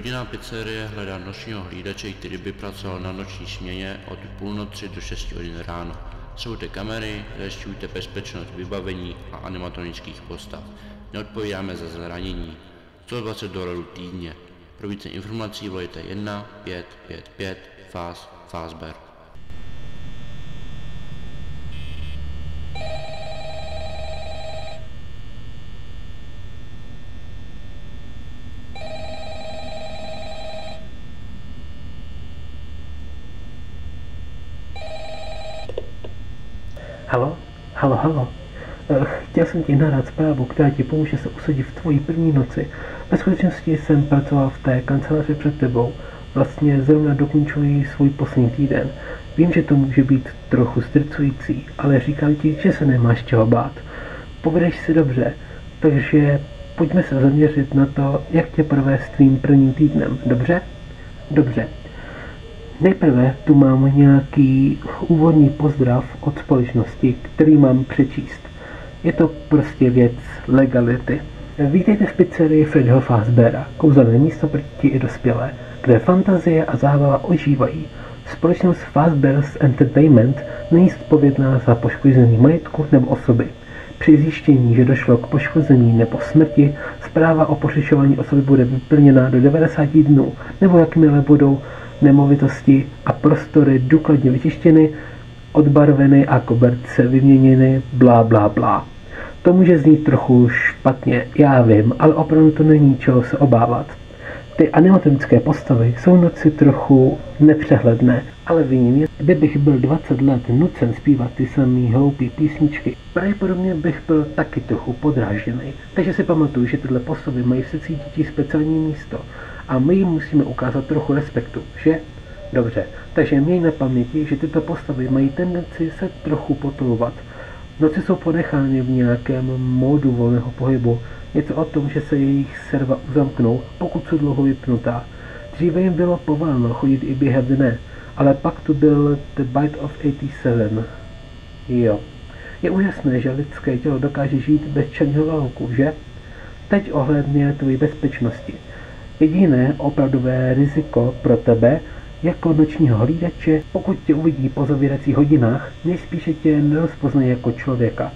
Rodinná pizzerie hledá nočního hlídače, který by pracoval na noční směně od půlnoci do 6 hodin ráno. Sledujte kamery, zajišťujte bezpečnost vybavení a animatronických postav. Neodpovídáme za zranění. $120 týdně. Pro více informací volejte 1 555 Fazbear. Halo. Chtěl jsem ti nahrát zprávu, která ti pomůže se usadit v tvojí první noci. Ve skutečnosti jsem pracoval v té kanceláři před tebou. Vlastně zrovna dokončuji svůj poslední týden. Vím, že to může být trochu zdrcující, ale říkám ti, že se nemáš čeho bát. Povedeš si dobře, takže pojďme se zaměřit na to, jak tě provést tvým prvním týdnem. Dobře? Dobře. Nejprve tu mám nějaký úvodní pozdrav od společnosti, který mám přečíst. Je to prostě věc legality. Vítejte v pizzerii Freddyho Fazbeara, kouzelné místo pro děti i dospělé, kde fantazie a zábava ožívají. Společnost Fazbear's Entertainment není zodpovědná za poškození majetku nebo osoby. Při zjištění, že došlo k poškození nebo smrti, zpráva o poškozování osoby bude vyplněna do 90 dnů, nebo jakmile budou nemovitosti a prostory důkladně vyčištěny, odbarveny a koberce vyměněny, blá, blá, blá. To může znít trochu špatně, já vím, ale opravdu to není čeho se obávat. Ty animatronické postavy jsou noci trochu nepřehledné, ale vím, kdybych byl 20 let nucen zpívat ty samý hloupý písničky, pravděpodobně bych byl taky trochu podrážděný. Takže si pamatuju, že tyhle postavy mají v srdci dětí speciální místo a my jim musíme ukázat trochu respektu, že? Dobře, takže měj na paměti, že tyto postavy mají tendenci se trochu potulovat. Noci jsou ponechány v nějakém módu volného pohybu, něco o tom, že se jejich serva uzamknou, pokud jsou dlouho vypnutá. Dříve jim bylo povoleno chodit i během dne, ale pak tu byl The Bite of 87. Jo. Je úžasné, že lidské tělo dokáže žít bez černého louku, že? Teď ohledně tvojí bezpečnosti. Jediné opravdové riziko pro tebe jako nočního hlídače, pokud tě uvidí po zavíracích hodinách, nejspíše tě nerozpoznají jako člověka.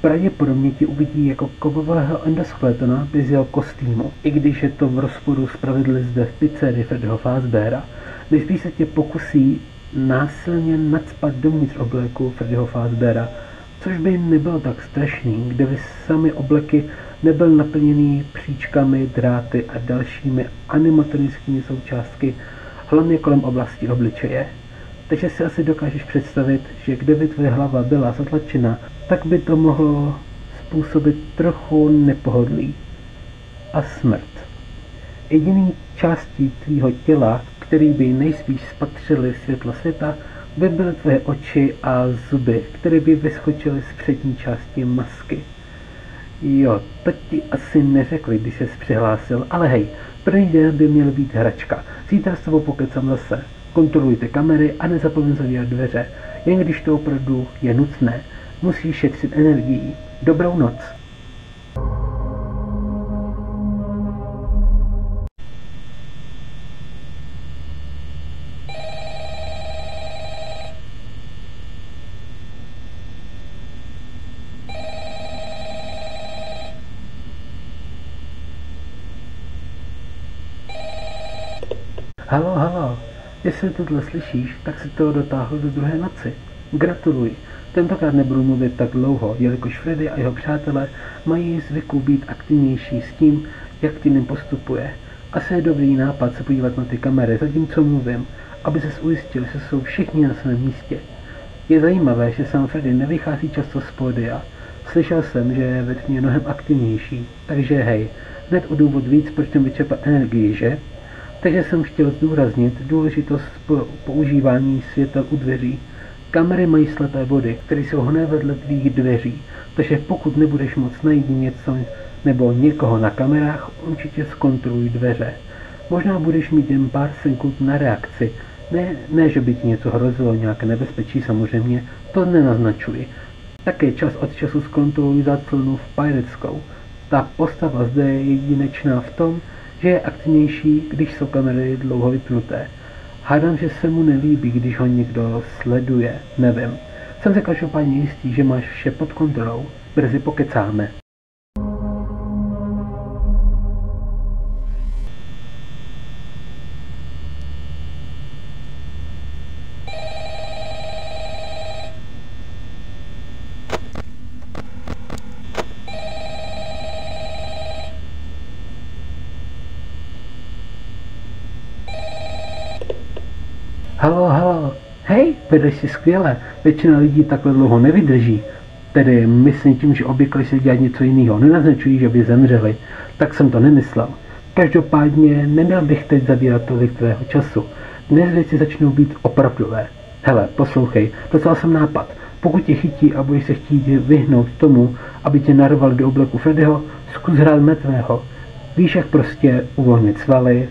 Pravděpodobně tě uvidí jako kovového endoskeletona bez jeho kostýmu, i když je to v rozporu s pravidly zde v pizzerii Freddyho Fazbeara. Nejspíš se tě pokusí násilně nacpat dovnitř obléku Freddyho Fazbeara, což by nebylo tak strašný, kdyby sami obleky nebyl naplněný příčkami, dráty a dalšími animatronickými součástky, hlavně kolem oblasti obličeje. Takže si asi dokážeš představit, že kdyby tvoje hlava byla zatlačena, tak by to mohlo způsobit trochu nepohodlí a smrt. Jediný částí tvýho těla, který by nejspíš spatřili světlo světa, by byly tvoje oči a zuby, které by vyskočily z přední části masky. Jo, to ti asi neřekli, když ses přihlásil, ale hej, první den by měl být hračka. Zítra s tebou pokecám zase. Kontrolujte kamery a nezapomeň zavírat dveře, jen když to opravdu je nutné. Musíš šetřit energií. Dobrou noc. Halo, jestli tohle slyšíš, tak si to dotáhl do druhé noci. Gratuluji. Tentokrát nebudu mluvit tak dlouho, jelikož Freddy a jeho přátelé mají zvyku být aktivnější s tím, jak týden postupuje. Asi je dobrý nápad se podívat na ty kamery, zatímco mluvím, aby ses ujistil, že jsou všichni na svém místě. Je zajímavé, že sám Freddy nevychází často z pódia. Slyšel jsem, že je ve tmě mnohem aktivnější, takže hej, hned o důvod víc, proč tam vyčerpat energii, že? Takže jsem chtěl zdůraznit důležitost používání světel u dveří. Kamery mají slepé body, které jsou hned vedle tvých dveří, takže pokud nebudeš moc najít něco nebo někoho na kamerách, určitě zkontroluj dveře. Možná budeš mít jen pár sekund na reakci. Ne, že by ti něco hrozilo, nějaké nebezpečí samozřejmě, to nenaznačuji. Také čas od času zkontroluj záclonu v Pirateskou. Ta postava zde je jedinečná v tom, že je aktivnější, když jsou kamery dlouho vypnuté. Hádám, že se mu nelíbí, když ho někdo sleduje, nevím. Jsem se každopádně jistý, že máš vše pod kontrolou. Brzy pokecáme. Halo, hej, vedeš si skvěle, většina lidí takhle dlouho nevydrží. Tedy myslím tím, že obvykle se dělat něco jiného, nenaznačují, že by zemřeli. Tak jsem to nemyslel. Každopádně neměl bych teď zabírat tolik tvého času. Dnes věci začnou být opravdové. Hele, poslouchej, dostal jsem nápad. Pokud tě chytí a budeš se chtít vyhnout tomu, aby tě narval do obleku Freddyho, zkus hrát mrtvého. Víš, jak prostě uvolnit svaly.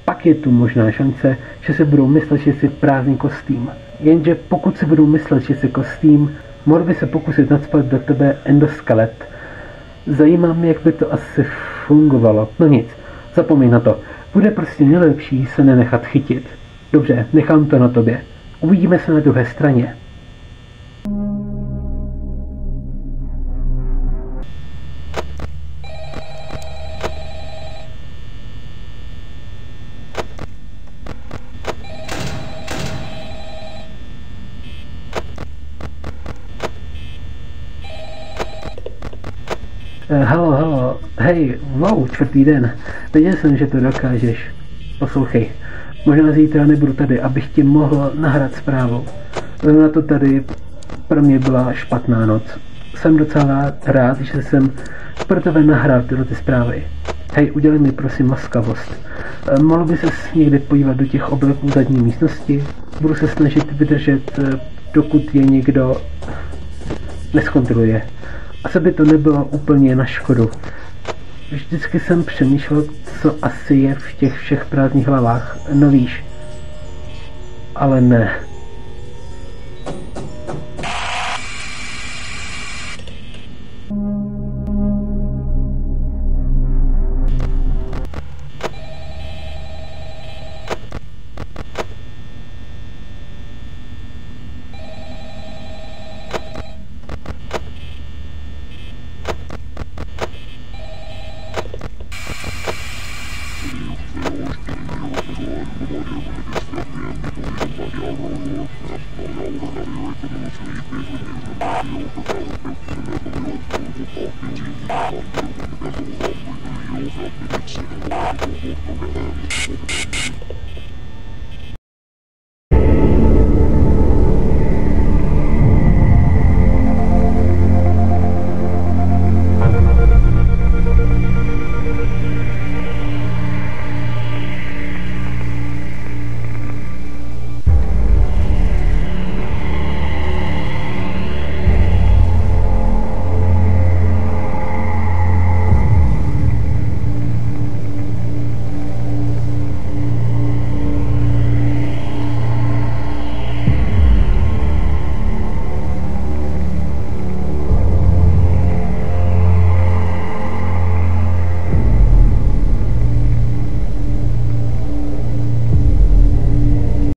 Pak je tu možná šance, že se budou myslet, že jsi prázdný kostým. Jenže pokud si budou myslet, že jsi kostým, mohl by se pokusit nacpat do tebe endoskelet. Zajímá mě, jak by to asi fungovalo. No nic, zapomeň na to. Bude prostě nejlepší se nenechat chytit. Dobře, nechám to na tobě. Uvidíme se na druhé straně. Halo, hej, wow, čtvrtý den. Věděl jsem, že to dokážeš. Poslouchej, možná zítra nebudu tady, abych ti mohl nahrát zprávu. Na to tady pro mě byla špatná noc. Jsem docela rád, že jsem pro tebe nahrál tyhle ty zprávy. Hej, udělej mi prosím laskavost. Mohl by ses někdy podívat do těch obleků zadní místnosti? Budu se snažit vydržet, dokud je někdo neskontroluje. Asi by to nebylo úplně na škodu. Vždycky jsem přemýšlel, co asi je v těch všech prázdných hlavách. No víš. Ale ne.